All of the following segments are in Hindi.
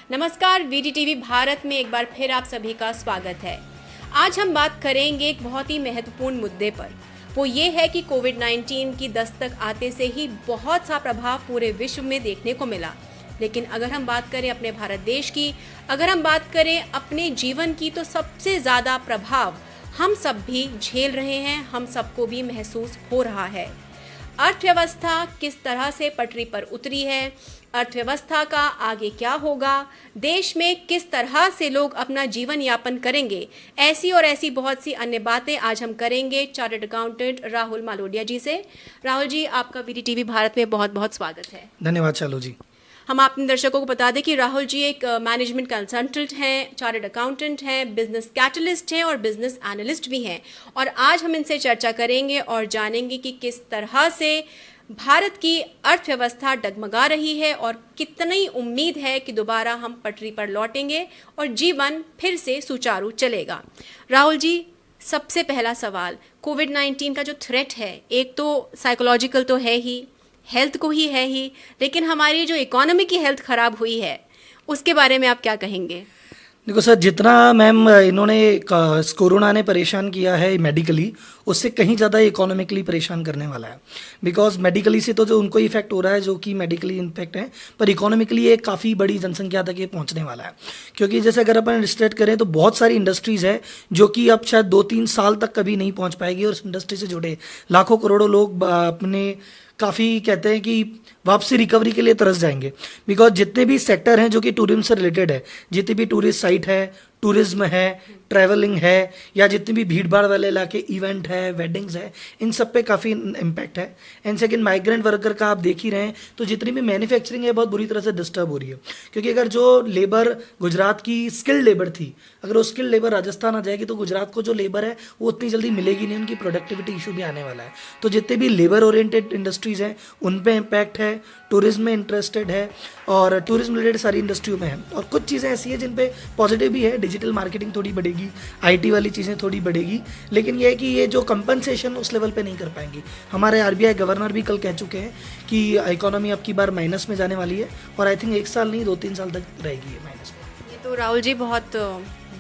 नमस्कार, वीटीटीवी भारत में एक बार फिर आप सभी का स्वागत है। आज हम बात करेंगे एक बहुत ही महत्वपूर्ण मुद्दे पर। वो ये है कि कोविड-19 की दस्तक आते से ही बहुत सा प्रभाव पूरे विश्व में देखने को मिला। लेकिन अगर हम बात करें अपने भारत देश की, अगर हम बात करें अपने जीवन की, तो सबसे ज़्यादा प्रभाव हम सब भी झेल रहे हैं, हम सबको भी महसूस हो रहा है। अर्थव्यवस्था किस तरह से पटरी पर उतरी है, अर्थव्यवस्था का आगे क्या होगा, देश में किस तरह से लोग अपना जीवन यापन करेंगे, ऐसी और ऐसी बहुत सी अन्य बातें आज हम करेंगे चार्टर्ड अकाउंटेंट राहुल मालोडिया जी से। राहुल जी, आपका वीटीटीवी भारत में बहुत बहुत स्वागत है। धन्यवाद चालू जी। हम अपने दर्शकों को बता दें कि राहुल जी एक मैनेजमेंट कंसल्टेंट हैं, चार्टर्ड अकाउंटेंट हैं, बिजनेस कैटलिस्ट हैं और बिजनेस एनालिस्ट भी हैं। और आज हम इनसे चर्चा करेंगे और जानेंगे कि किस तरह से भारत की अर्थव्यवस्था डगमगा रही है और कितनी उम्मीद है कि दोबारा हम पटरी पर लौटेंगे और जीवन फिर से सुचारू चलेगा। राहुल जी, सबसे पहला सवाल, कोविड-19 का जो थ्रेट है, एक तो साइकोलॉजिकल तो है ही, हेल्थ को ही है ही, लेकिन हमारी जो इकोनॉमी की हेल्थ खराब हुई है उसके बारे में आप क्या कहेंगे? देखो सर, जितना मैम इन्होंने कोरोना ने परेशान किया है मेडिकली, उससे कहीं ज़्यादा इकोनॉमिकली परेशान करने वाला है। बिकॉज मेडिकली से तो जो उनको इफेक्ट हो रहा है जो कि मेडिकली इम्पैक्ट है, पर इकोनॉमिकली एक काफ़ी बड़ी जनसंख्या तक ये पहुंचने वाला है। क्योंकि जैसे अगर अपन स्टेट करें तो बहुत सारी इंडस्ट्रीज़ है जो कि अब शायद 2-3 साल तक कभी नहीं पहुँच पाएगी और उस इंडस्ट्री से जुड़े लाखों करोड़ों लोग अपने काफ़ी कहते हैं कि वापसी रिकवरी के लिए तरस जाएंगे। बिकॉज जितने भी सेक्टर हैं जो कि टूरिज्म से रिलेटेड है, जितनी भी टूरिस्ट साइट है, टूरिज्म है, ट्रैवलिंग है, या जितने भी भीड़ भाड़ वाले इलाके, इवेंट है, वेडिंग्स है, इन सब पे काफ़ी इम्पैक्ट है। एंड सेकेंड, माइग्रेंट वर्कर का आप देख ही रहे हैं, तो जितनी भी मैन्युफैक्चरिंग है बहुत बुरी तरह से डिस्टर्ब हो रही है। क्योंकि अगर जो लेबर गुजरात की स्किल्ड लेबर थी, अगर वो स्किल्ड लेबर राजस्थान आ जाएगी तो गुजरात को जो लेबर है वो उतनी जल्दी मिलेगी नहीं, उनकी प्रोडक्टिविटी इशू भी आने वाला है। तो जितने भी लेबर ओरिएंटेड इंडस्ट्रीज़ हैं उन पे इम्पैक्ट है, टूरिज्म में इंटरेस्टेड है और टूरिज्म रिलेटेड सारी इंडस्ट्रियों में है। और कुछ चीज़ें ऐसी है जिन पे पॉजिटिव भी है, डिजिटल मार्केटिंग थोड़ी बढ़ेगी, आईटी वाली चीज़ें थोड़ी बढ़ेगी, लेकिन ये है कि ये जो कंपनसेशन उस लेवल पे नहीं कर पाएंगी। हमारे आरबीआई गवर्नर भी कल कह चुके हैं कि इकोनॉमी अब की बार माइनस में जाने वाली है और आई थिंक 1 साल नहीं 2-3 साल तक रहेगी ये माइनस में। ये तो राहुल जी बहुत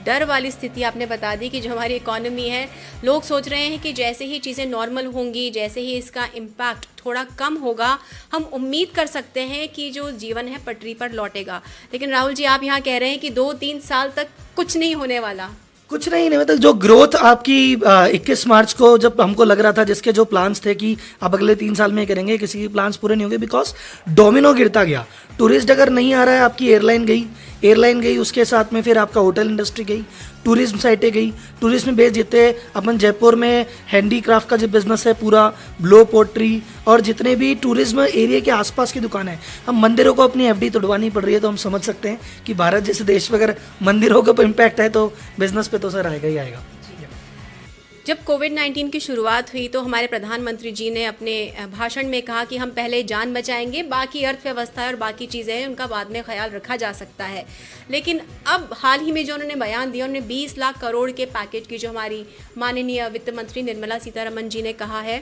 डर वाली स्थिति आपने बता दी कि जो हमारी इकोनॉमी है, लोग सोच रहे हैं कि जैसे ही चीज़ें नॉर्मल होंगी, जैसे ही इसका इम्पैक्ट थोड़ा कम होगा, हम उम्मीद कर सकते हैं कि जो जीवन है पटरी पर लौटेगा। लेकिन राहुल जी, आप यहाँ कह रहे हैं कि 2-3 साल तक कुछ नहीं होने वाला। कुछ नहीं मतलब जो ग्रोथ आपकी 21 मार्च को जब हमको लग रहा था, जिसके जो प्लान्स थे कि आप अगले 3 साल में करेंगे, किसी के प्लान्स पूरे नहीं होंगे बिकॉज डोमिनो गिरता गया। टूरिस्ट अगर नहीं आ रहा है, आपकी एयरलाइन गई, उसके साथ में फिर आपका होटल इंडस्ट्री गई, टूरिज्म साइटें गई। टूरिज्म में बेस जितने अपन जयपुर में हैंडीक्राफ्ट का जो बिजनेस है पूरा, ब्लो पोट्री और जितने भी टूरिज्म एरिया के आसपास की दुकान है, हम मंदिरों को अपनी एफडी तोड़वानी पड़ रही है। तो हम समझ सकते हैं कि भारत जैसे देश में अगर मंदिरों का इम्पैक्ट है तो बिजनेस पे तो सर आएगा ही आएगा। जब कोविड-19 की शुरुआत हुई तो हमारे प्रधानमंत्री जी ने अपने भाषण में कहा कि हम पहले जान बचाएंगे, बाकी अर्थव्यवस्था और बाकी चीज़ें हैं उनका बाद में ख्याल रखा जा सकता है। लेकिन अब हाल ही में जो उन्होंने बयान दिया, उन्होंने 20 लाख करोड़ के पैकेज की, जो हमारी माननीय वित्त मंत्री निर्मला सीतारमण जी ने कहा है,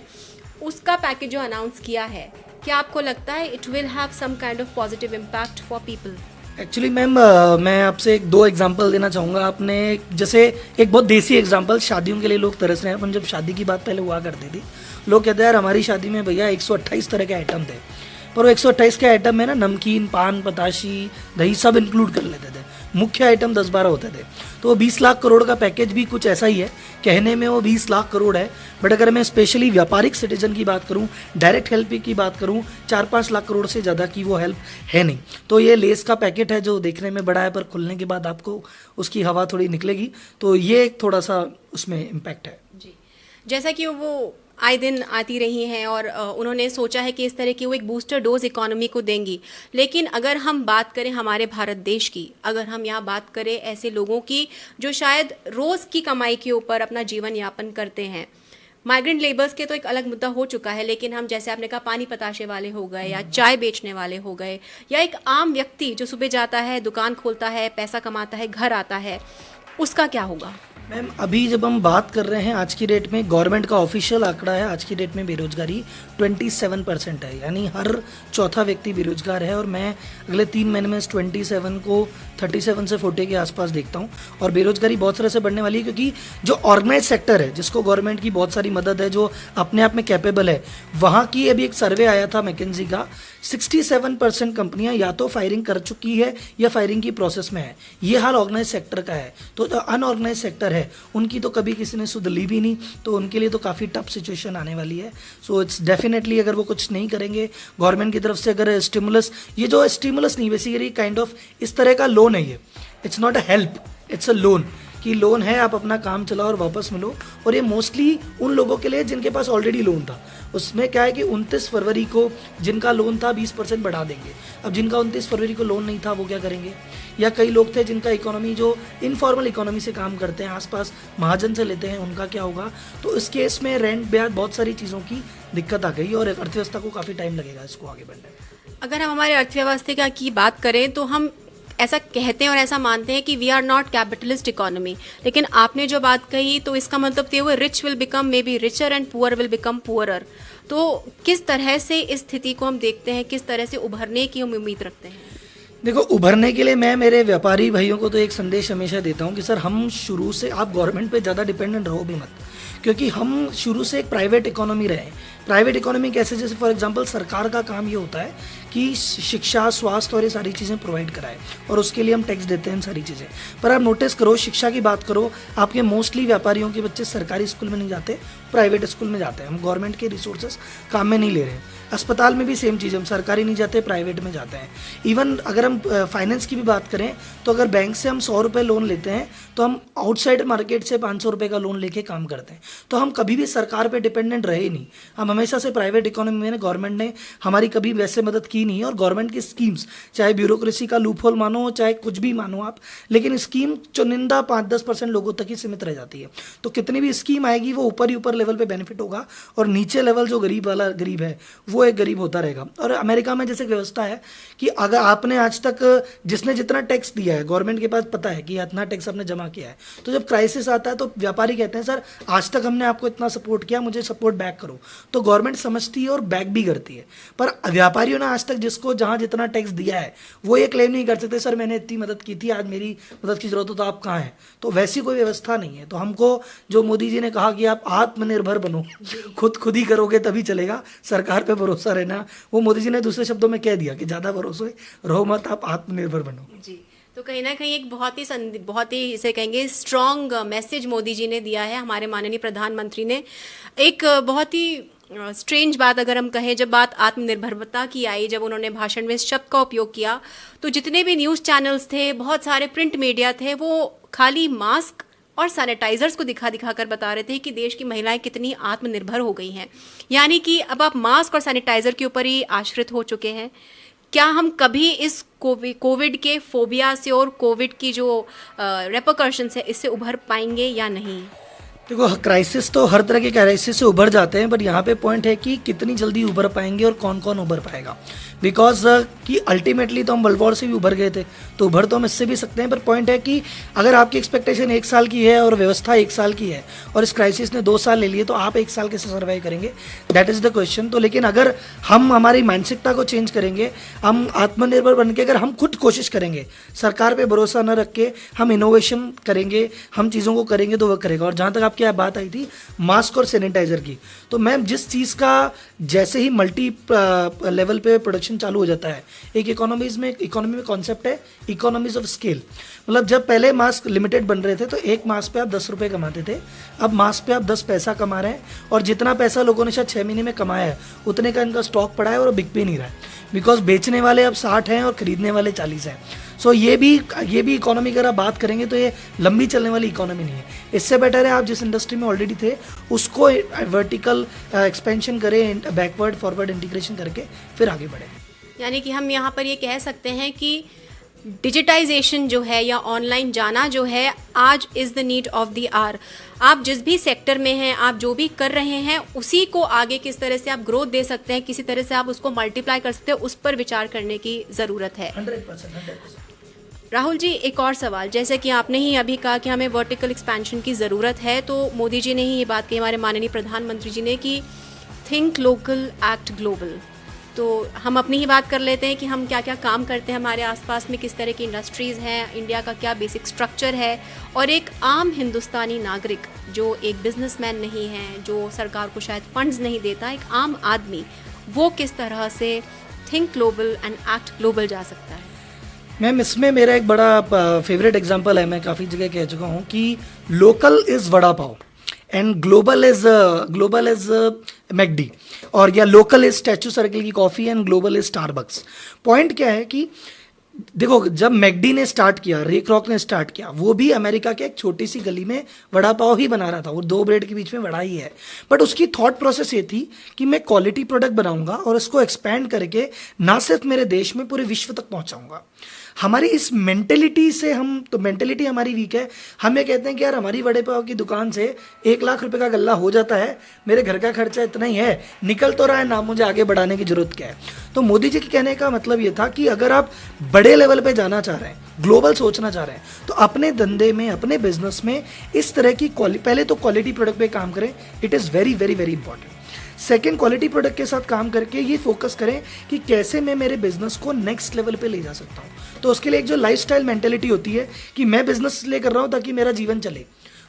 उसका पैकेज जो अनाउंस किया है, क्या आपको लगता है it will have some kind of positive impact for people? Actually ma'am, मैं आपसे 2 एग्जांपल देना चाहूँगा। आपने जैसे एक बहुत देसी एग्जांपल, शादियों के लिए लोग तरस रहे हैं। अपन जब शादी की बात पहले हुआ करती थी, लोग कहते हैं यार हमारी शादी में भैया 128 तरह के आइटम थे, पर वो 128 के आइटम में ना नमकीन, पान, बताशी, दही सब इंक्लूड कर लेते थे। मुख्य आइटम 10-12 होते थे। तो वो 20 लाख करोड़ का पैकेज भी कुछ ऐसा ही है। कहने में वो 20 लाख करोड़ है, बट अगर मैं स्पेशली व्यापारिक सिटीजन की बात करूं, डायरेक्ट हेल्प की बात करूं, 4-5 लाख करोड़ से ज़्यादा की वो हेल्प है नहीं। तो ये लेस का पैकेट है जो देखने में बड़ा है, पर खुलने के बाद आपको उसकी हवा थोड़ी निकलेगी। तो ये एक थोड़ा सा उसमें इम्पैक्ट है जी। जैसा कि वो आए दिन आती रही हैं और उन्होंने सोचा है कि इस तरह की वो एक बूस्टर डोज इकोनॉमी को देंगी। लेकिन अगर हम बात करें हमारे भारत देश की, अगर हम यहाँ बात करें ऐसे लोगों की जो शायद रोज़ की कमाई के ऊपर अपना जीवन यापन करते हैं, माइग्रेंट लेबर्स के तो एक अलग मुद्दा हो चुका है, लेकिन हम जैसे आपने कहा पानी पताशे वाले हो गए या चाय बेचने वाले हो गए, या एक आम व्यक्ति जो सुबह जाता है, दुकान खोलता है, पैसा कमाता है, घर आता है, उसका क्या होगा? मैम अभी जब हम बात कर रहे हैं आज की डेट में, गवर्नमेंट का ऑफिशियल आंकड़ा है आज की डेट में बेरोजगारी 27% है, यानी हर चौथा व्यक्ति बेरोजगार है। और मैं अगले 3 महीने में इस 27 को 37 से 40 के आसपास देखता हूँ। और बेरोजगारी बहुत तरह से बढ़ने वाली है, क्योंकि जो ऑर्गेनाइज सेक्टर है, जिसको गवर्नमेंट की बहुत सारी मदद है, जो अपने आप में कैपेबल है, वहाँ की अभी एक सर्वे आया था मैकेंजी का, 67% कंपनियां या तो फायरिंग कर चुकी है या फायरिंग की प्रोसेस में है। ये हाल ऑर्गेनाइज सेक्टर का है। तो जो अनऑर्गेनाइज सेक्टर है उनकी तो कभी किसी ने सुध ली भी नहीं, तो उनके लिए तो काफ़ी टफ सिचुएशन आने वाली है। सो इट्स डेफिनेटली, अगर वो कुछ नहीं करेंगे गवर्नमेंट की तरफ से, अगर स्टिमुलस, ये जो स्टिमुलस नहीं, बेसिकली काइंड ऑफ इस तरह का लोन है, ये it's not a help, it's a loan, कि लोन है, आप अपना काम चलाओ और वापस मिलो। और ये मोस्टली उन लोगों के लिए जिनके पास ऑलरेडी लोन था। उसमें क्या है कि 29 फरवरी को जिनका लोन था 20% बढ़ा देंगे। अब जिनका 29 फरवरी को लोन नहीं था वो क्या करेंगे? या कई लोग थे जिनका इकोनॉमी, जो इनफॉर्मल इकोनॉमी से काम करते हैं, आसपास महाजन से लेते हैं, उनका क्या होगा? तो इस केस में रेंट, ब्याज, बहुत सारी चीज़ों की दिक्कत आ गई और अर्थव्यवस्था को काफ़ी टाइम लगेगा इसको आगे बढ़ने में। अगर हम हमारे अर्थव्यवस्था की बात करें तो हम ऐसा कहते हैं और ऐसा मानते हैं कि we are not capitalist economy, लेकिन आपने जो बात कही तो इसका मतलब ये हुआ rich will become may be richer and poor will become poorer. तो किस तरह से इस स्थिति को हम देखते हैं, किस तरह से उभरने की हम उम्मीद रखते हैं? देखो, उभरने के लिए मैं मेरे व्यापारी भाइयों को तो एक संदेश हमेशा देता हूँ कि सर, हम शुरू से, आप गवर्नमेंट पे ज़्यादा डिपेंडेंट रहो भी मत, क्योंकि हम शुरू से एक प्राइवेट इकोनॉमी रहे। प्राइवेट इकोनॉमी कैसे? जैसे फॉर एग्जांपल सरकार का काम ये होता है कि शिक्षा, स्वास्थ्य और ये सारी चीज़ें प्रोवाइड कराए, और उसके लिए हम टैक्स देते हैं, इन सारी चीज़ें। पर आप नोटिस करो, शिक्षा की बात करो, आपके मोस्टली व्यापारियों के बच्चे सरकारी स्कूल में नहीं जाते, प्राइवेट स्कूल में जाते हैं। हम गवर्नमेंट के रिसोर्सेज काम में नहीं ले रहे हैं। अस्पताल में भी सेम चीज़, हम सरकारी नहीं जाते, प्राइवेट में जाते हैं। इवन अगर हम फाइनेंस की भी बात करें तो अगर बैंक से हम 100 रुपये लोन लेते हैं तो हम आउटसाइड मार्केट से 500 रुपये का लोन लेके काम करते हैं। तो हम कभी भी सरकार पे डिपेंडेंट रहे ही नहीं। हम हमेशा से प्राइवेट इकोनॉमी में, गवर्नमेंट ने हमारी कभी वैसे मदद की नहीं। और गवर्नमेंट की स्कीम्स, चाहे ब्यूरोक्रेसी का लूपहोल मानो, चाहे कुछ भी मानो आप, लेकिन स्कीम चुनिंदा 5-10% लोगों तक ही सीमित रह जाती है। तो कितनी भी स्कीम आएगी वो ऊपर ही ऊपर लेवल पे बेनिफिट होगा, और नीचे लेवल जो गरीब वाला गरीब है वो एक गरीब होता रहेगा। और अमेरिका में जैसे व्यवस्था है कि अगर आपने आज तक, जिसने जितना टैक्स दिया है, गवर्नमेंट के पास पता है कि इतना टैक्स आपने जमा किया है, तो जब क्राइसिस आता है तो व्यापारी कहते हैं सर, आज तक हमने आपको इतना सपोर्ट किया, मुझे सपोर्ट बैक करो। तो गवर्नमेंट समझती है और बैक भी करती है। पर व्यापारियों ने आज तक जिसको जहां जितना टैक्स दिया है वो ये क्लेम नहीं कर सकते सर मैंने इतनी मदद की थी, आज मेरी मदद की जरूरत हो तो आप कहाँ हैं। तो वैसी कोई व्यवस्था नहीं है। तो हमको जो मोदी जी ने कहा कि आप आत्मनिर्भर बनो, खुद ही करोगे तभी चलेगा, सरकार पे भरोसा रहना, वो मोदी जी ने दूसरे शब्दों में कह दिया कि ज़्यादा भरोसे रहो मत, आप आत्मनिर्भर बनो। जी, तो कहीं ना कहीं एक बहुत ही इसे कहेंगे स्ट्रॉन्ग मैसेज मोदी जी ने दिया है, हमारे माननीय प्रधानमंत्री ने। एक बहुत ही स्ट्रेंज बात अगर हम कहें, जब बात आत्मनिर्भरता की आई, जब उन्होंने भाषण में इस शब्द का उपयोग किया, तो जितने भी न्यूज़ चैनल्स थे, बहुत सारे प्रिंट मीडिया थे, वो खाली मास्क और सैनिटाइजर्स को दिखा कर बता रहे थे कि देश की महिलाएं कितनी आत्मनिर्भर हो गई हैं। यानी कि अब आप मास्क और सैनिटाइजर के ऊपर ही आश्रित हो चुके हैं। क्या हम कभी इस कोविड के फोबिया से और कोविड की जो रेपरकशंस है इससे उभर पाएंगे या नहीं? देखो, क्राइसिस तो हर तरह के क्राइसिस से उभर जाते हैं, बट यहाँ पे पॉइंट है कि कितनी जल्दी उभर पाएंगे और कौन कौन उभर पाएगा। बिकॉज कि अल्टीमेटली तो हम वर्ल्ड वॉर से भी उभर गए थे, तो उभर तो हम इससे भी सकते हैं। पर पॉइंट है कि अगर आपकी एक्सपेक्टेशन 1 साल की है और व्यवस्था 1 साल की है और इस क्राइसिस ने 2 साल ले लिए, तो आप 1 साल कैसे सर्वाइव करेंगे? That is the question. तो लेकिन अगर हम हमारी मानसिकता को चेंज करेंगे, हम आत्मनिर्भर बन के, अगर हम खुद कोशिश करेंगे, सरकार पर भरोसा न रख के हम इनोवेशन करेंगे, हम चीज़ों को करेंगे, तो वह करेगा। और जहाँ तक आपकी बात आई थी मास्क और सैनिटाइजर की, तो मैम जिस चीज़ का जैसे ही मल्टी लेवल पे प्रोडक्शन चालू हो जाता है, एक इकोनॉमी में कॉन्सेप्ट है इकोनॉमीज ऑफ स्केल। मतलब जब पहले मास्क लिमिटेड बन रहे थे तो एक मास्क पे आप 10 रुपये कमाते थे, अब मास्क पे आप 10 पैसा कमा रहे हैं, और जितना पैसा लोगों ने शायद 6 महीने में कमाया है उतने का इनका स्टॉक पड़ा है और बिक भी नहीं रहा है, बिकॉज बेचने वाले अब 60 हैं और खरीदने वाले 40 हैं। सो ये भी इकोनॉमी अगर आप बात करेंगे तो ये लंबी चलने वाली इकोनॉमी नहीं है। इससे बेटर है आप जिस इंडस्ट्री में ऑलरेडी थे उसको वर्टिकल एक्सपेंशन करें, बैकवर्ड फॉरवर्ड इंटीग्रेशन करके फिर आगे बढ़ें। यानी कि हम यहाँ पर ये कह सकते हैं कि डिजिटाइजेशन जो है या ऑनलाइन जाना जो है आज is the need of the hour. आप जिस भी सेक्टर में हैं, आप जो भी कर रहे हैं, उसी को आगे किस तरह से आप ग्रोथ दे सकते हैं, किसी तरह से आप उसको मल्टीप्लाई कर सकते हैं, उस पर विचार करने की ज़रूरत है। 100%। राहुल जी, एक और सवाल, जैसे कि आपने ही अभी कहा कि हमें वर्टिकल एक्सपेंशन की ज़रूरत है, तो मोदी जी ने ही ये बात कही, हमारे माननीय प्रधानमंत्री जी ने, कि थिंक लोकल एक्ट ग्लोबल। तो हम अपनी ही बात कर लेते हैं कि हम क्या क्या काम करते हैं हमारे आसपास में, किस तरह की इंडस्ट्रीज़ हैं, इंडिया का क्या बेसिक स्ट्रक्चर है, और एक आम हिंदुस्तानी नागरिक जो एक बिजनेसमैन नहीं है, जो सरकार को शायद फंड्स नहीं देता, एक आम आदमी, वो किस तरह से think global and act global जा सकता है। मैम, इसमें मेरा एक बड़ा फेवरेट एग्जांपल है, मैं काफ़ी जगह कह चुका हूँ कि local is vada pav and global is McD, और या लोकल इज स्टैचू सर्कल की coffee and global is Starbucks. Point क्या है कि देखो, जब मैकडी ने स्टार्ट किया, रे क्रॉक ने स्टार्ट किया, वो भी अमेरिका के एक छोटी सी गली में वड़ा पाव ही बना रहा था, वो 2 ब्रेड के बीच में वड़ा ही है। बट उसकी थॉट प्रोसेस ये थी कि मैं क्वालिटी प्रोडक्ट बनाऊंगा और उसको एक्सपैंड करके ना सिर्फ मेरे देश में, पूरे विश्व तक पहुंचाऊंगा। हमारी इस मेंटेलिटी से मेंटेलिटी हमारी वीक है। हम ये कहते हैं कि यार हमारी वड़े पाव की दुकान से 1 लाख रुपए का गल्ला हो जाता है, मेरे घर का खर्चा इतना ही है, निकल तो रहा है ना, मुझे आगे बढ़ाने की जरूरत क्या है। तो मोदी जी के कहने का मतलब ये था कि अगर आप बड़े लेवल पे जाना चाह रहे हैं, ग्लोबल सोचना चाह रहे हैं, तो अपने धंधे में, अपने बिजनेस में इस तरह की पहले तो क्वालिटी प्रोडक्ट पे काम करें। It is very very very important. Second, quality product के साथ काम करके ये फोकस करें कि कैसे मैं मेरे बिजनेस को नेक्स्ट लेवल पे ले जा सकता हूँ। तो उसके लिए एक जो लाइफस्टाइल मेंटेलिटी होती है कि मैं बिजनेस इसलिए कर रहा हूँ ताकि मेरा जीवन चले,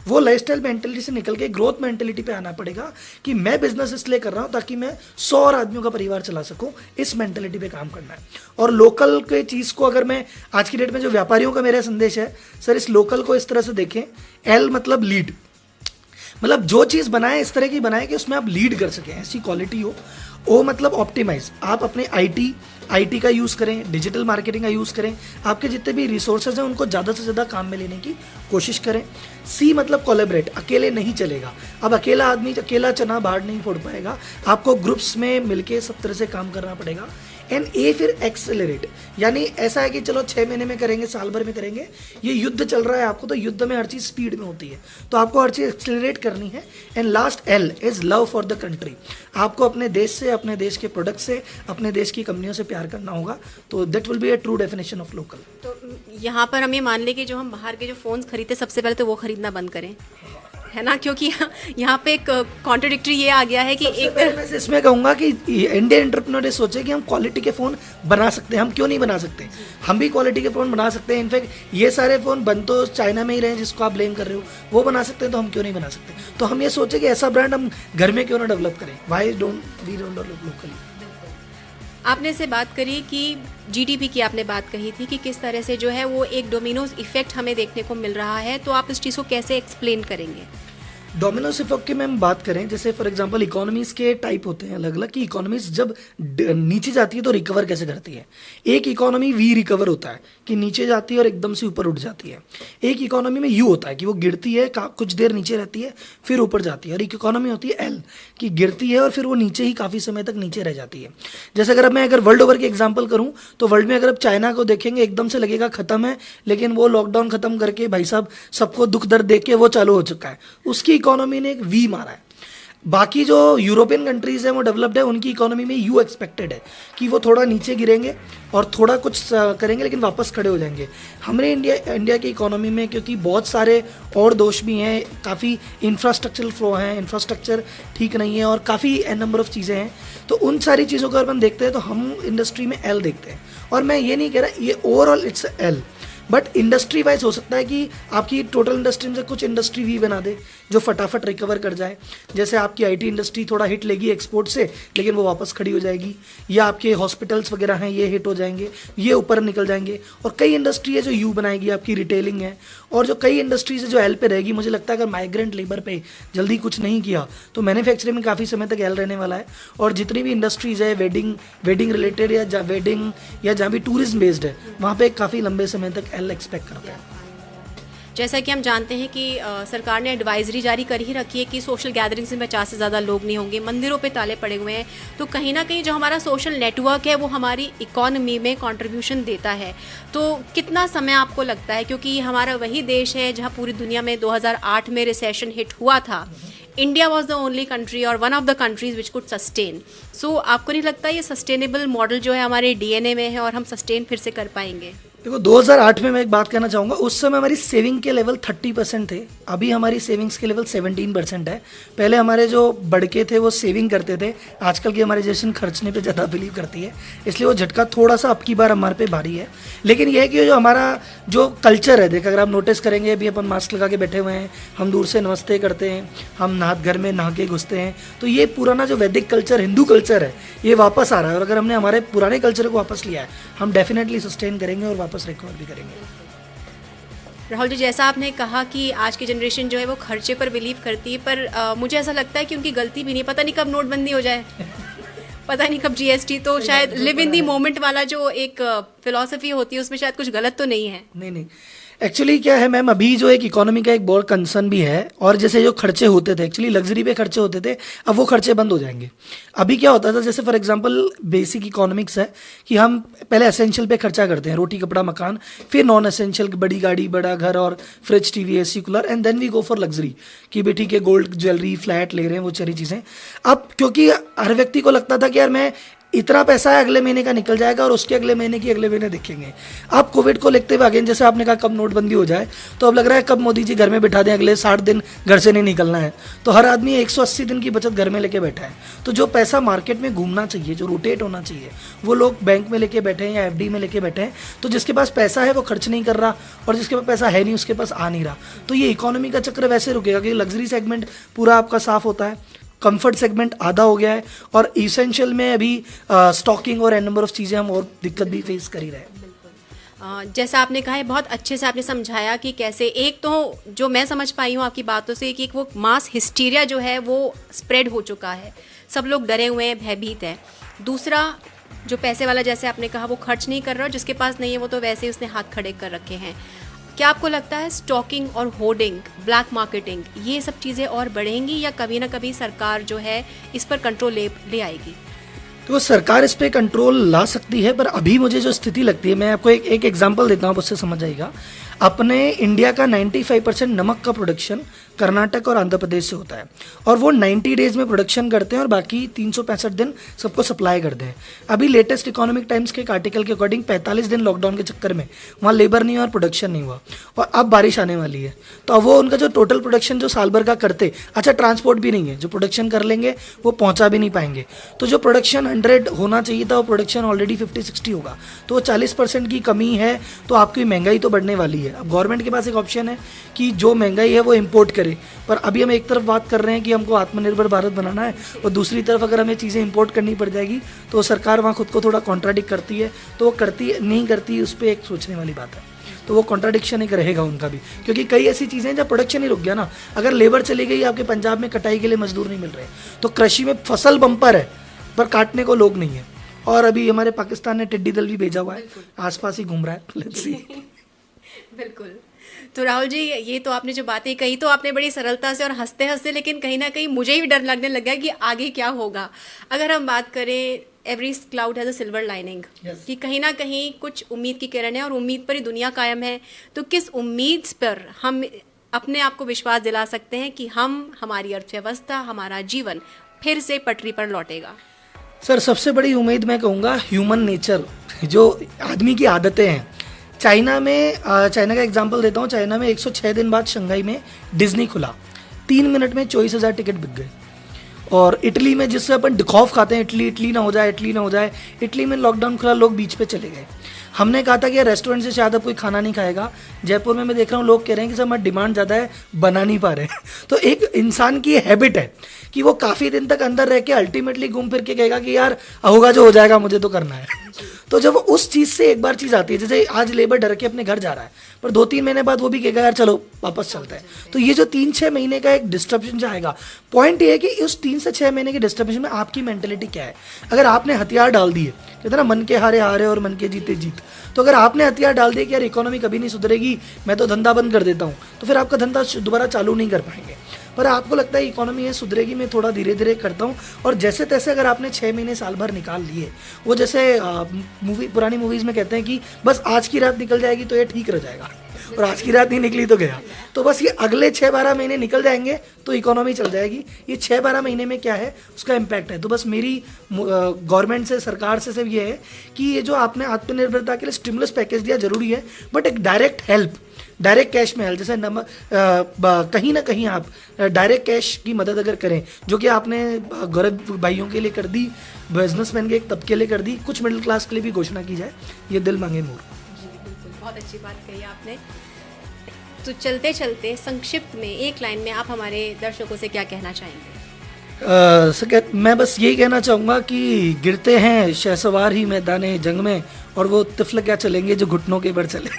वो लाइफस्टाइल मेंटेलिटी से निकल के ग्रोथ मेंटेलिटी पे आना पड़ेगा कि मैं बिजनेस इसलिए कर रहा हूँ ताकि मैं 100 और आदमियों का परिवार चला सकूँ। इस मेंटेलिटी पे काम करना है। और लोकल के चीज़ को, अगर मैं आज की डेट में जो व्यापारियों का मेरा संदेश है सर, इस लोकल को इस तरह से देखें। एल मतलब लीड, मतलब जो चीज़ बनाए इस तरह की बनाए कि उसमें आप लीड कर सकें, ऐसी क्वालिटी हो। ओ मतलब ऑप्टिमाइज, आप अपने आईटी का यूज़ करें, डिजिटल मार्केटिंग का यूज़ करें, आपके जितने भी रिसोर्सेज हैं उनको ज़्यादा से ज़्यादा काम में लेने की कोशिश करें। सी मतलब कोलैबोरेट, अकेले नहीं चलेगा। अब अकेला आदमी अकेला चना बाहर नहीं फोड़ पाएगा, आपको ग्रुप्स में मिलके सब तरह से काम करना पड़ेगा। एंड ए फिर एक्सेलरेट, यानी ऐसा है कि चलो 6 महीने में करेंगे, साल भर में करेंगे, ये युद्ध चल रहा है आपको, तो युद्ध में हर चीज़ स्पीड में होती है, तो आपको हर चीज़ एक्सेलरेट करनी है। And last L is love for the country, आपको अपने देश से, अपने देश के प्रोडक्ट से, अपने देश की कंपनियों से प्यार करना होगा। तो that will be a true definition of local. तो यहाँ पर हम ये मान लें कि जो हम बाहर के जो फ़ोन्स खरीदते, सबसे पहले तो वो खरीदना बंद करें, है ना, क्योंकि यहाँ पे एक कॉन्ट्रडिक्टरी ये आ गया है कि एक मैं इसमें कहूँगा कि इंडियन एंटरप्रेन्योर सोचे कि हम क्वालिटी के फ़ोन बना सकते हैं, हम क्यों नहीं बना सकते, हम भी क्वालिटी के फ़ोन बना सकते हैं। इनफैक्ट ये सारे फ़ोन बन तो चाइना में ही रहे जिसको आप ब्लेम कर रहे हो, वो बना सकते हैं, तो हम क्यों नहीं बना सकते। तो हम ये सोचे कि ऐसा ब्रांड हम घर में क्यों ना डेवलप करें, why don't we don't develop locally. आपने से बात करी कि जीडीपी की आपने बात कही थी कि किस तरह से जो है वो एक डोमिनोज इफेक्ट हमें देखने को मिल रहा है, तो आप इस चीज़ को कैसे एक्सप्लेन करेंगे। डोमिनोज इफेक्ट की हम बात करें, जैसे फॉर एग्जांपल इकोनॉमीज के टाइप होते हैं अलग अलग, कि इकोनॉमीज जब नीचे जाती है तो रिकवर कैसे करती है। एक इकोनॉमी वी रिकवर होता है कि नीचे जाती है और एकदम से ऊपर उठ जाती है। एक इकोनॉमी में यू होता है कि वो गिरती है, कुछ देर नीचे रहती है, फिर ऊपर जाती है। और एक इकोनॉमी होती है एल, कि गिरती है और फिर वो नीचे ही काफ़ी समय तक नीचे रह जाती है। जैसे अगर वर्ल्ड ओवर की एग्जाम्पल करूँ तो वर्ल्ड में अगर आप चाइना को देखेंगे, एकदम से लगेगा खत्म है, लेकिन वो लॉकडाउन खत्म करके भाई साहब सबको दुख दर्द देख के वो चालू हो चुका है, उसकी इकोनॉमी ने एक वी मारा है। बाकी जो यूरोपियन कंट्रीज हैं वो डेवलप्ड है, उनकी इकोनॉमी में यू एक्सपेक्टेड है कि वो थोड़ा नीचे गिरेंगे और थोड़ा कुछ करेंगे लेकिन वापस खड़े हो जाएंगे। हमारे इंडिया की इकोनॉमी में क्योंकि बहुत सारे और दोष भी हैं, काफ़ी इंफ्रास्ट्रक्चरल फ्लो हैं, इंफ्रास्ट्रक्चर ठीक नहीं है और काफ़ी नंबर ऑफ चीज़ें हैं, तो उन सारी चीज़ों को अगर हम देखते हैं तो हम इंडस्ट्री में एल देखते हैं। और मैं ये नहीं कह रहा ये overall it's L, but industry wise हो सकता है कि आपकी टोटल इंडस्ट्री में से कुछ इंडस्ट्री वी बना दे जो फटाफट रिकवर कर जाए। जैसे आपकी आईटी इंडस्ट्री थोड़ा हिट लेगी एक्सपोर्ट से, लेकिन वो वापस खड़ी हो जाएगी, या आपके हॉस्पिटल्स वगैरह हैं ये हिट हो जाएंगे, ये ऊपर निकल जाएंगे। और कई इंडस्ट्री है जो यू बनाएगी, आपकी रिटेलिंग है, और जो कई इंडस्ट्रीज है जो एल पे रहेगी। मुझे लगता है अगर माइग्रेंट लेबर पे जल्दी कुछ नहीं किया तो मैन्युफैक्चरिंग में काफ़ी समय तक एल रहने वाला है। और जितनी भी इंडस्ट्रीज है वेडिंग रिलेटेड या जहाँ भी टूरिज्म बेस्ड है, वहाँ पे काफ़ी लंबे समय तक एल एक्सपेक्ट करते हैं। जैसा कि हम जानते हैं कि सरकार ने एडवाइजरी जारी कर ही रखी है कि सोशल गैदरिंग्स में 50 से ज़्यादा लोग नहीं होंगे, मंदिरों पे ताले पड़े हुए हैं, तो कहीं ना कहीं जो हमारा सोशल नेटवर्क है वो हमारी इकोनॉमी में कंट्रीब्यूशन देता है। तो कितना समय आपको लगता है, क्योंकि हमारा वही देश है जहाँ पूरी दुनिया में 2008 में रिसेशन हिट हुआ था, India was the only country or one of the countries which could sustain. So आपको नहीं लगता ये सस्टेनेबल मॉडल जो है हमारे डीएनए में है और हम सस्टेन फिर से कर पाएंगे? देखो 2008 में मैं एक बात कहना चाहूँगा, उस समय हमारी सेविंग के लेवल 30% थे, अभी हमारी सेविंग्स के लेवल 17% है। पहले हमारे जो बड़के थे वो सेविंग करते थे, आजकल की हमारी जनरेशन खर्चने पे ज़्यादा बिलीव करती है, इसलिए वो झटका थोड़ा सा अब की बार हमारे पे भारी है। लेकिन ये है कि जो हमारा जो कल्चर है, देख अगर आप नोटिस करेंगे, अभी अपन मास्क लगा के बैठे हुए हैं, हम दूर से नमस्ते करते हैं, हम घर में नहा के घुसते हैं, तो ये पुराना जो वैदिक कल्चर, हिंदू कल्चर है, ये वापस आ रहा है। और अगर हमने हमारे पुराने कल्चर को वापस लिया है, हम डेफिनेटली सस्टेन करेंगे और वापस रिकवर भी करेंगे। राहुल जी, जैसा आपने कहा कि आज की जनरेशन जो है वो खर्चे पर बिलीव करती है, पर मुझे ऐसा लगता है कि उनकी गलती भी नहीं, पता नहीं कब नोटबंदी हो जाए पता नहीं कब जीएसटी, तो शायद लिव इन दी मोमेंट वाला जो एक फिलॉसफी होती है उसमें शायद कुछ गलत तो नहीं है। नहीं, एक्चुअली क्या है मैम, अभी जो एक इकोनॉमी का एक बहुत कंसर्न भी है, और जैसे जो खर्चे होते थे, एक्चुअली लग्जरी पे खर्चे होते थे, अब वो खर्चे बंद हो जाएंगे। अभी क्या होता था, जैसे फॉर एग्जांपल बेसिक इकोनॉमिक्स है कि हम पहले एसेंशियल पे खर्चा करते हैं, रोटी कपड़ा मकान, फिर नॉन एसेंशियल, बड़ी गाड़ी, बड़ा घर और fridge, TV, AC, cooler, and then we go for luxury कि भाई ठीक है गोल्ड ज्वेलरी, फ्लैट ले रहे हैं, वो सारी चीज़ें। अब क्योंकि हर व्यक्ति को लगता था कि यार मैं इतना पैसा है अगले महीने का निकल जाएगा और उसके अगले महीने की अगले महीने देखेंगे। अब कोविड को लेते हुए अगेन जैसे आपने कहा कब नोटबंदी हो जाए, तो अब लग रहा है कब मोदी जी घर में बिठा दें, अगले 60 दिन घर से नहीं निकलना है, तो हर आदमी 180 दिन की बचत घर में लेके बैठा है। तो जो पैसा मार्केट में घूमना चाहिए, जो रोटेट होना चाहिए, वो लोग बैंक में लेके बैठे हैं या एफडी में लेके बैठे हैं। तो जिसके पास पैसा है वो खर्च नहीं कर रहा, और जिसके पास पैसा है नहीं उसके पास आ नहीं रहा। तो ये इकोनॉमी का चक्र वैसे रुकेगा कि लग्जरी सेगमेंट पूरा आपका साफ होता है, कंफर्ट सेगमेंट आधा हो गया है, और इसेंशियल में अभी स्टॉकिंग और एन नंबर ऑफ चीज़ें हम और दिक्कत भी फेस कर ही रहे हैं। जैसा आपने कहा है, बहुत अच्छे से आपने समझाया कि कैसे, एक तो जो मैं समझ पाई हूँ आपकी बातों से कि वो मास हिस्टीरिया जो है वो स्प्रेड हो चुका है, सब लोग डरे हुए हैं, भयभीत हैं। दूसरा, जो पैसे वाला जैसे आपने कहा वो खर्च नहीं कर रहा, जिसके पास नहीं है वो तो वैसे ही उसने हाथ खड़े कर रखे हैं। क्या आपको लगता है स्टॉकिंग और होर्डिंग, ब्लैक मार्केटिंग, ये सब चीज़ें और बढ़ेंगी या कभी ना कभी सरकार जो है इस पर कंट्रोल ले आएगी? तो सरकार इस पे कंट्रोल ला सकती है, पर अभी मुझे जो स्थिति लगती है, मैं आपको एक एग्जांपल देता हूँ, उससे समझ आएगा। अपने इंडिया का 95% नमक का प्रोडक्शन कर्नाटक और आंध्र प्रदेश से होता है, और वो 90 डेज में प्रोडक्शन करते हैं और बाकी 365 दिन सबको सप्लाई करते हैं। अभी लेटेस्ट इकोनॉमिक टाइम्स के एक आर्टिकल के अकॉर्डिंग 45 दिन लॉकडाउन के चक्कर में वहाँ लेबर नहीं हुआ और प्रोडक्शन नहीं हुआ, और अब बारिश आने वाली है, तो अब वो उनका जो टोटल प्रोडक्शन जो साल भर का करते, अच्छा ट्रांसपोर्ट भी नहीं है, जो प्रोडक्शन कर लेंगे वो पहुँचा भी नहीं पाएंगे। तो जो प्रोडक्शन 100 होना चाहिए था वो प्रोडक्शन ऑलरेडी 50-60 होगा, तो वो 40% की कमी है। तो आपकी महंगाई तो बढ़ने वाली है। अब गवर्नमेंट के पास एक ऑप्शन है कि जो महंगाई है वो इंपोर्ट करे, पर अभी हम एक तरफ बात कर रहे हैं कि हमको आत्मनिर्भर भारत बनाना है, और दूसरी तरफ अगर हमें चीज़ें इंपोर्ट करनी पड़ जाएगी तो सरकार वहाँ खुद को थोड़ा कॉन्ट्राडिक्ट करती है। तो वो करती है नहीं करती, उस पर एक सोचने वाली बात है। तो वो कॉन्ट्राडिक्शन एक रहेगा उनका भी, क्योंकि कई ऐसी चीज़ें हैं जब प्रोडक्शन ही रुक गया ना। अगर लेबर चली गई, आपके पंजाब में कटाई के लिए मजदूर नहीं मिल रहे, तो कृषि में फसल बम्पर है पर काटने को लोग नहीं है। और अभी हमारे पाकिस्तान ने टिड्डी दल भी भेजा हुआ है, आसपास ही घूम रहा है। Let's see. बिल्कुल। तो राहुल जी, ये तो आपने जो बातें कही तो आपने बड़ी सरलता से और हंसते हंसते, लेकिन कहीं ना कहीं मुझे भी डर लगने लगा कि आगे क्या होगा। अगर हम बात करें, every cloud has a silver lining, कि कहीं ना कहीं कुछ उम्मीद की किरण है और उम्मीद पर ही दुनिया कायम है। तो किस उम्मीद पर हम अपने आप को विश्वास दिला सकते हैं कि हमारी अर्थव्यवस्था, हमारा जीवन फिर से पटरी पर लौटेगा? सर, सबसे बड़ी उम्मीद मैं कहूँगा ह्यूमन नेचर, जो आदमी की आदतें हैं। चाइना का एग्जांपल देता हूँ। चाइना में 106 दिन बाद शंघाई में डिज्नी खुला, 3 मिनट में 24,000 टिकट बिक गए। और इटली में, जिससे अपन डिखौफ खाते हैं, इटली ना हो जाए, इटली में लॉकडाउन खुला, लोग बीच पे चले गए। हमने कहा था कि रेस्टोरेंट से शायद अब कोई खाना नहीं खाएगा। जयपुर में मैं देख रहा हूँ लोग कह रहे हैं कि सर हमारी डिमांड ज़्यादा है, बना नहीं पा रहे। तो एक इंसान की हैबिट है कि वो काफ़ी दिन तक अंदर रह के अल्टीमेटली घूम फिर के कहेगा कि यार होगा जो हो जाएगा, मुझे तो करना है। तो जब उस चीज़ से एक बार चीज़ आती है, जैसे आज लेबर डर के अपने घर जा रहा है, पर 2-3 महीने बाद वो भी कहेगा यार चलो वापस चलता है। तो ये जो 3-6 महीने का एक डिस्टर्बेंस जाएगा, पॉइंट ये है कि उस 3 से 6 महीने के डिस्टर्बेंस में आपकी मेंटेलिटी क्या है। अगर आपने हथियार डाल दिए, कहते ना मन के हारे हारे और मन के जीते जीत, तो अगर आपने हथियार डाल दिया कि यार इकोनॉमी कभी नहीं सुधरेगी, मैं तो धंधा बंद कर देता हूँ, तो फिर आपका धंधा दोबारा चालू नहीं कर पाएंगे। पर आपको लगता है इकोनॉमी है सुधरेगी, मैं थोड़ा धीरे धीरे करता हूँ, और जैसे तैसे अगर आपने 6 महीने साल भर निकाल लिए, वो जैसे पुरानी मूवीज़ में कहते हैं कि बस आज की रात निकल जाएगी तो ये ठीक रह जाएगा, और आज की रात नहीं निकली तो गया। तो बस ये अगले 6-12 महीने निकल जाएंगे तो इकोनॉमी चल जाएगी। ये 6-12 महीने में क्या है उसका इम्पैक्ट है। तो बस मेरी गवर्नमेंट से, सरकार से सिर्फ ये है कि ये जो आपने आत्मनिर्भरता के लिए स्टिमुलस पैकेज दिया जरूरी है, बट एक डायरेक्ट हेल्प, डायरेक्ट कैश में हेल्प, जैसे कहीं ना कहीं आप डायरेक्ट कैश की मदद अगर करें, जो कि आपने गरीब भाइयों के लिए कर दी, बिजनेसमैन के एक तबके के लिए कर दी, कुछ मिडिल क्लास के लिए भी घोषणा की जाए, ये दिल मांगे मोर। जी बिल्कुल, बहुत अच्छी बात कही आपने। तो चलते चलते संक्षिप्त में एक लाइन में आप हमारे दर्शकों से क्या कहना चाहेंगे? मैं बस यही कहना चाहूँगा कि गिरते हैं शहसवार ही मैदाने जंग में, और वो तिफल क्या चलेंगे जो घुटनों के बल चले।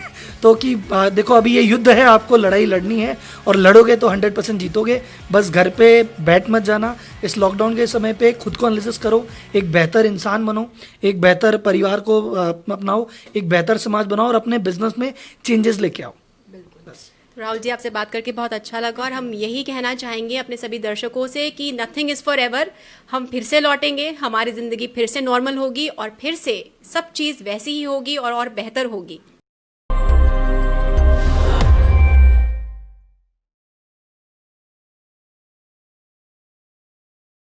तो कि देखो अभी ये युद्ध है, आपको लड़ाई लड़नी है, और लड़ोगे तो 100% जीतोगे। बस घर पे बैठ मत जाना, इस लॉकडाउन के समय पे खुद को एनालिसिस करो, एक बेहतर इंसान बनो, एक बेहतर परिवार को अपनाओ, एक बेहतर समाज बनाओ, और अपने बिजनेस में चेंजेस लेके आओ। राहुल जी, आपसे बात करके बहुत अच्छा लगा, और हम यही कहना चाहेंगे अपने सभी दर्शकों से कि नथिंग इज़ फॉर एवर। हम फिर से लौटेंगे, हमारी ज़िंदगी फिर से नॉर्मल होगी, और फिर से सब चीज़ वैसी ही होगी और बेहतर होगी।